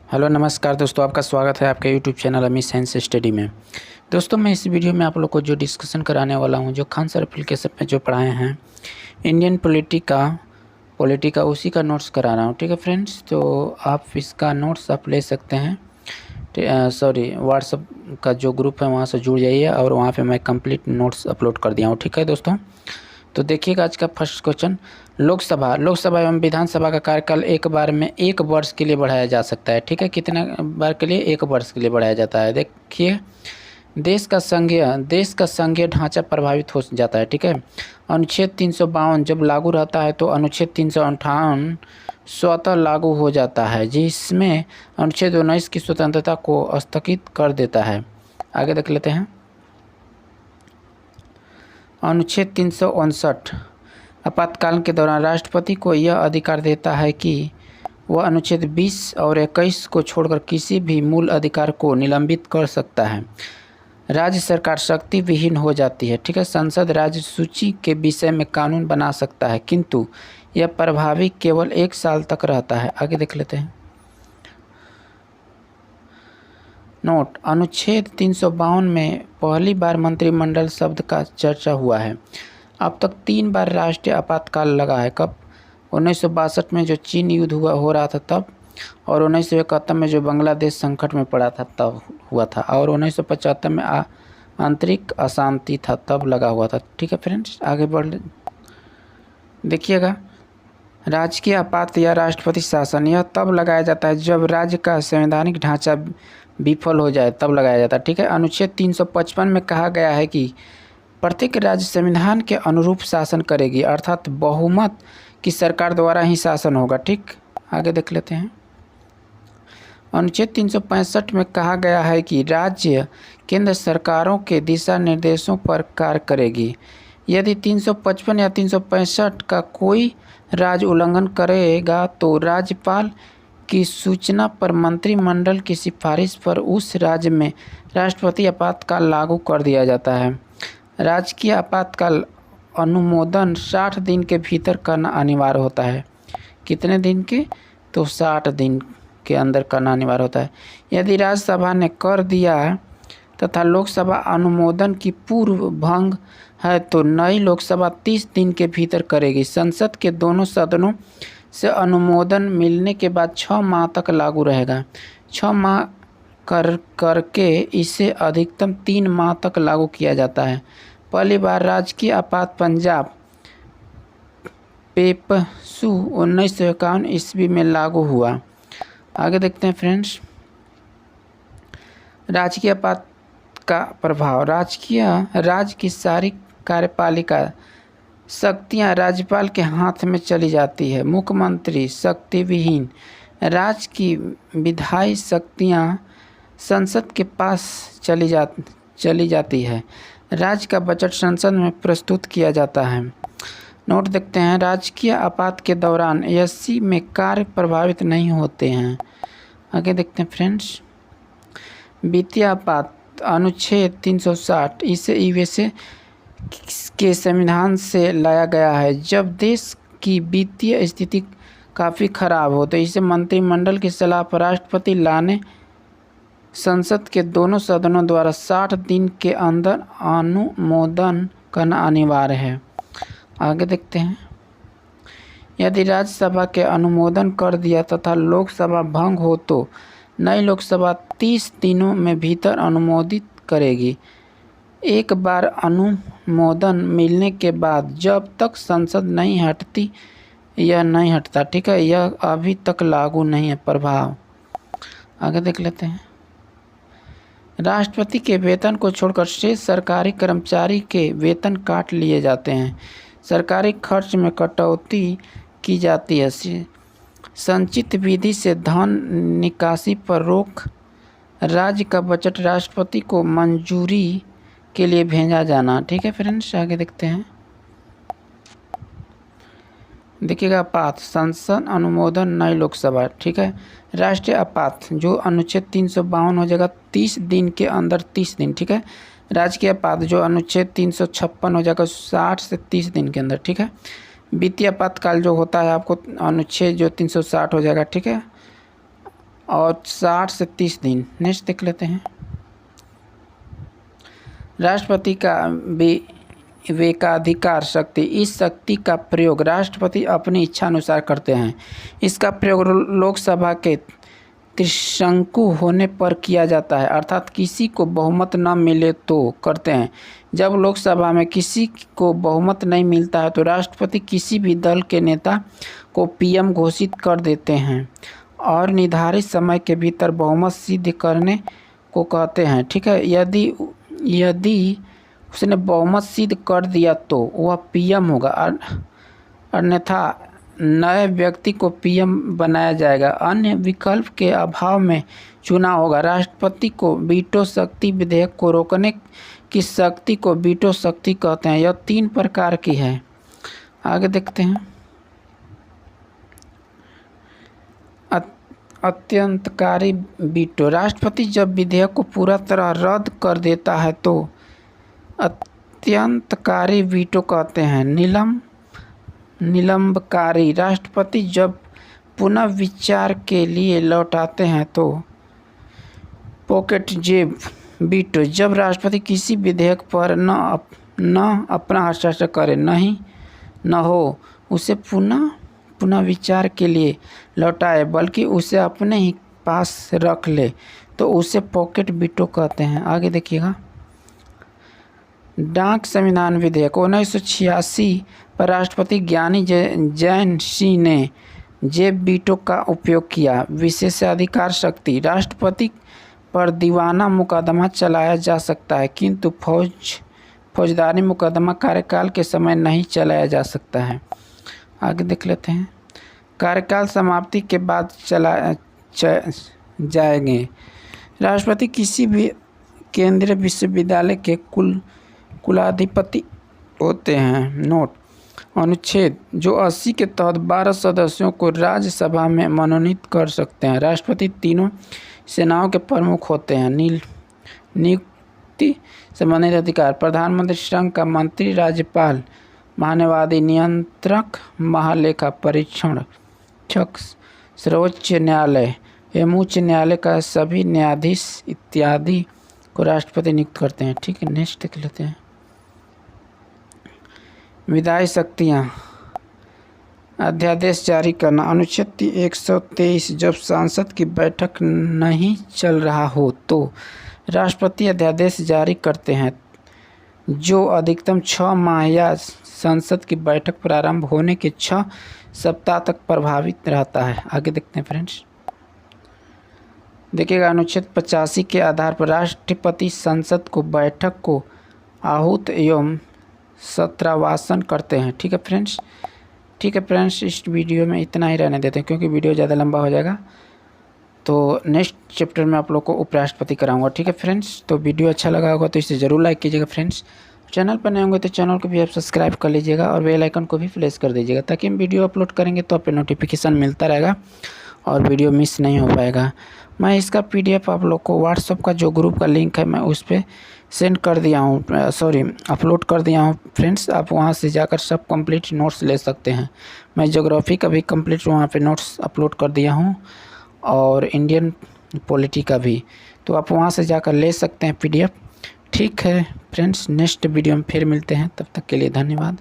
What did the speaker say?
Hello नमस्कार दोस्तों, आपका स्वागत है आपके यूट्यूब चैनल अमी साइंस स्टडी में। दोस्तों मैं इस वीडियो में आप लोग को जो डिस्कशन कराने वाला हूं, जो खान सर एप्लीकेशन में जो पढ़ाए हैं इंडियन पॉलिटिका उसी का नोट्स करा रहा हूं। ठीक है फ्रेंड्स, तो आप इसका नोट्स आप ले सकते हैं। व्हाट्सअप का जो ग्रुप है वहाँ से जुड़ जाइए और वहाँ पर मैं कंप्लीट नोट्स अपलोड कर दिया हूँ। ठीक है दोस्तों, तो देखिएगा आज का फर्स्ट क्वेश्चन। लोकसभा एवं विधानसभा का कार्यकाल एक बार में 1 वर्ष के लिए बढ़ाया जा सकता है। ठीक है, कितने बार के लिए? 1 वर्ष के लिए बढ़ाया जाता है। देखिए, देश का संघीय ढांचा प्रभावित हो जाता है। ठीक है, अनुच्छेद 352 जब लागू रहता है तो अनुच्छेद 358 स्वतः लागू हो जाता है, जिसमें अनुच्छेद 19 की स्वतंत्रता को स्थगित कर देता है। आगे देख लेते हैं। अनुच्छेद 359 आपातकाल के दौरान राष्ट्रपति को यह अधिकार देता है कि वह अनुच्छेद 20 और 21 को छोड़कर किसी भी मूल अधिकार को निलंबित कर सकता है। राज्य सरकार शक्ति विहीन हो जाती है। ठीक है, संसद राज्य सूची के विषय में कानून बना सकता है, किंतु यह प्रभावी केवल 1 साल तक रहता है। आगे देख लेते हैं। नोट: अनुच्छेद 352 में पहली बार मंत्रिमंडल शब्द का चर्चा हुआ है। अब तक 3 बार राष्ट्रीय आपातकाल लगा है। कब? 1962 में जो चीन युद्ध हो रहा था तब, और 1971 में जो बांग्लादेश संकट में पड़ा था तब हुआ था, और 1975 में आंतरिक अशांति था तब लगा हुआ था। ठीक है फ्रेंड्स, आगे बढ़ देखिएगा। राजकीय आपात या राष्ट्रपति शासन यह तब लगाया जाता है जब राज्य का संवैधानिक ढांचा विफल हो जाए, तब लगाया जाता है। ठीक है, अनुच्छेद 355 में कहा गया है कि प्रत्येक राज्य संविधान के अनुरूप शासन करेगी, अर्थात बहुमत की सरकार द्वारा ही शासन होगा। ठीक, आगे देख लेते हैं। अनुच्छेद 365 में कहा गया है कि राज्य केंद्र सरकारों के दिशा निर्देशों पर कार्य करेगी। यदि 355 या 365 का कोई राज्य उल्लंघन करेगा तो राज्यपाल की सूचना पर मंत्रिमंडल की सिफारिश पर उस राज्य में राष्ट्रपति आपातकाल लागू कर दिया जाता है। राजकीय आपातकाल अनुमोदन 60 दिन के भीतर करना अनिवार्य होता है। कितने दिन के? तो 60 दिन के अंदर करना अनिवार्य होता है। यदि राज्यसभा ने कर दिया तथा लोकसभा अनुमोदन की पूर्व भंग है तो नई लोकसभा 30 दिन के भीतर करेगी। संसद के दोनों सदनों से अनुमोदन मिलने के बाद 6 माह तक लागू रहेगा। 6 माह करके इसे अधिकतम 3 माह तक लागू किया जाता है। पहली बार राजकीय आपात पंजाब पेपसू 1951 ईस्वी में लागू हुआ। आगे देखते हैं फ्रेंड्स। राजकीय आपात का प्रभाव। राज्य की सारी कार्यपालिका शक्तियाँ राज्यपाल के हाथ में चली जाती है। मुख्यमंत्री शक्ति विहीन। राज्य की विधायी शक्तियाँ संसद के पास चली जाती है। राज्य का बजट संसद में प्रस्तुत किया जाता है। नोट देखते हैं। राजकीय आपात के दौरान एएससी में कार्य प्रभावित नहीं होते हैं। आगे देखते हैं फ्रेंड्स। वित्तीय आपात अनुच्छेद 360 इसे यूएसए के संविधान से लाया गया है। जब देश की वित्तीय स्थिति काफ़ी खराब हो तो इसे मंत्रिमंडल की सलाह पर राष्ट्रपति लाने संसद के दोनों सदनों द्वारा 60 दिन के अंदर अनुमोदन करना अनिवार्य है। आगे देखते हैं। यदि राज्यसभा के अनुमोदन कर दिया तथा लोकसभा भंग हो तो नई लोकसभा 30 दिनों में भीतर अनुमोदित करेगी। एक बार अनुमोदन मिलने के बाद जब तक संसद नहीं हटती यह नहीं हटता। ठीक है, यह अभी तक लागू नहीं है प्रभाव। आगे देख लेते हैं। राष्ट्रपति के वेतन को छोड़कर शेष सरकारी कर्मचारी के वेतन काट लिए जाते हैं। सरकारी खर्च में कटौती की जाती है। संचित विधि से धन निकासी पर रोक। राज्य का बजट राष्ट्रपति को मंजूरी के लिए भेजा जाना। ठीक है फ्रेंड्स, आगे देखते हैं। देखिएगा आपात संसद अनुमोदन नई लोकसभा। ठीक है, राष्ट्रीय आपात जो अनुच्छेद 352 हो जाएगा 30 दिन के अंदर 30 दिन। ठीक है, राजकीय आपात जो अनुच्छेद 356 हो जाएगा 60 से 30 दिन के अंदर। ठीक है, वित्तीय आपातकाल जो होता है आपको अनुच्छेद जो 360 हो जाएगा। ठीक है, और 60 से 30 दिन। नेक्स्ट देख लेते हैं। राष्ट्रपति का विवेकाधिकार शक्ति। इस शक्ति का प्रयोग राष्ट्रपति अपनी इच्छा अनुसार करते हैं। इसका प्रयोग लोकसभा के त्रिशंकु होने पर किया जाता है, अर्थात किसी को बहुमत न मिले तो करते हैं। जब लोकसभा में किसी को बहुमत नहीं मिलता है तो राष्ट्रपति किसी भी दल के नेता को पीएम घोषित कर देते हैं और निर्धारित समय के भीतर बहुमत सिद्ध करने को कहते हैं। ठीक है, यदि उसने बहुमत सिद्ध कर दिया तो वह पीएम होगा, अन्यथा नए व्यक्ति को पीएम बनाया जाएगा। अन्य विकल्प के अभाव में चुनाव होगा। राष्ट्रपति को वीटो शक्ति, विधेयक को रोकने की शक्ति को वीटो शक्ति कहते हैं। यह 3 प्रकार की है। आगे देखते हैं। अत्यंतकारी वीटो। राष्ट्रपति जब विधेयक को पूरा तरह रद्द कर देता है तो अत्यंतकारी वीटो कहते हैं। निलंबकारी। राष्ट्रपति जब पुनः विचार के लिए लौटाते हैं तो पॉकेट जेब वीटो। जब राष्ट्रपति किसी विधेयक पर न अपना हस्ताक्षर करे न हो उसे पुनः विचार के लिए लौटाए, बल्कि उसे अपने ही पास रख ले तो उसे पॉकेट वीटो कहते हैं। आगे देखिएगा। डाक संविधान विधेयक 1986 पर राष्ट्रपति ज्ञानी जैन सिंह ने जेब वीटो का उपयोग किया। विशेषाधिकार शक्ति। राष्ट्रपति पर दीवाना मुकदमा चलाया जा सकता है, किंतु फौजदारी मुकदमा कार्यकाल के समय नहीं चलाया जा सकता है। आगे देख लेते हैं। कार्यकाल समाप्ति के बाद जाएंगे। राष्ट्रपति किसी भी केंद्रीय विश्वविद्यालय के कुलाधिपति होते हैं। नोट, अनुच्छेद जो 80 के तहत 12 सदस्यों को राज्यसभा में मनोनीत कर सकते हैं। राष्ट्रपति तीनों सेनाओं के प्रमुख होते हैं। नियुक्ति संबंधित अधिकार। प्रधानमंत्री, संघ का मंत्री, राज्यपाल, महान्यायवादी, नियंत्रक, महालेखा परीक्षक, सर्वोच्च न्यायालय एवं उच्च न्यायालय का सभी न्यायाधीश इत्यादि को राष्ट्रपति नियुक्त करते हैं। ठीक है, नेक्स्ट देख लेते हैं। विधायी शक्तियाँ। अध्यादेश जारी करना। अनुच्छेद 123 जब संसद की बैठक नहीं चल रहा हो तो राष्ट्रपति अध्यादेश जारी करते हैं जो अधिकतम 6 माह या संसद की बैठक प्रारंभ होने के 6 सप्ताह तक प्रभावित रहता है। आगे देखते हैं फ्रेंड्स। देखिएगा, अनुच्छेद 85 के आधार पर राष्ट्रपति संसद को बैठक को आहूत एवं सत्रावासन करते हैं। ठीक है फ्रेंड्स, इस वीडियो में इतना ही रहने देते हैं क्योंकि वीडियो ज़्यादा लंबा हो जाएगा। तो नेक्स्ट चैप्टर में आप लोग को उपराष्ट्रपति कराऊंगा। ठीक है फ्रेंड्स, तो वीडियो अच्छा लगा होगा तो इसे ज़रूर लाइक कीजिएगा फ्रेंड्स। चैनल पर नए होंगे तो चैनल को भी आप सब्सक्राइब कर लीजिएगा और बेल आइकन को भी प्रेस कर दीजिएगा ताकि हम वीडियो अपलोड करेंगे तो आप पे नोटिफिकेशन मिलता रहेगा और वीडियो मिस नहीं हो पाएगा। मैं इसका PDF आप लोग को व्हाट्सअप का जो ग्रुप का लिंक है मैं उस पर सेंड कर दिया हूँ, अपलोड कर दिया हूँ फ्रेंड्स। आप वहाँ से जाकर सब कंप्लीट नोट्स ले सकते हैं। मैं ज्योग्राफी का भी कंप्लीट वहाँ पे नोट्स अपलोड कर दिया हूँ और इंडियन पॉलिटी का भी, तो आप वहाँ से जाकर ले सकते हैं PDF। ठीक है फ्रेंड्स, नेक्स्ट वीडियो में फिर मिलते हैं, तब तक के लिए धन्यवाद।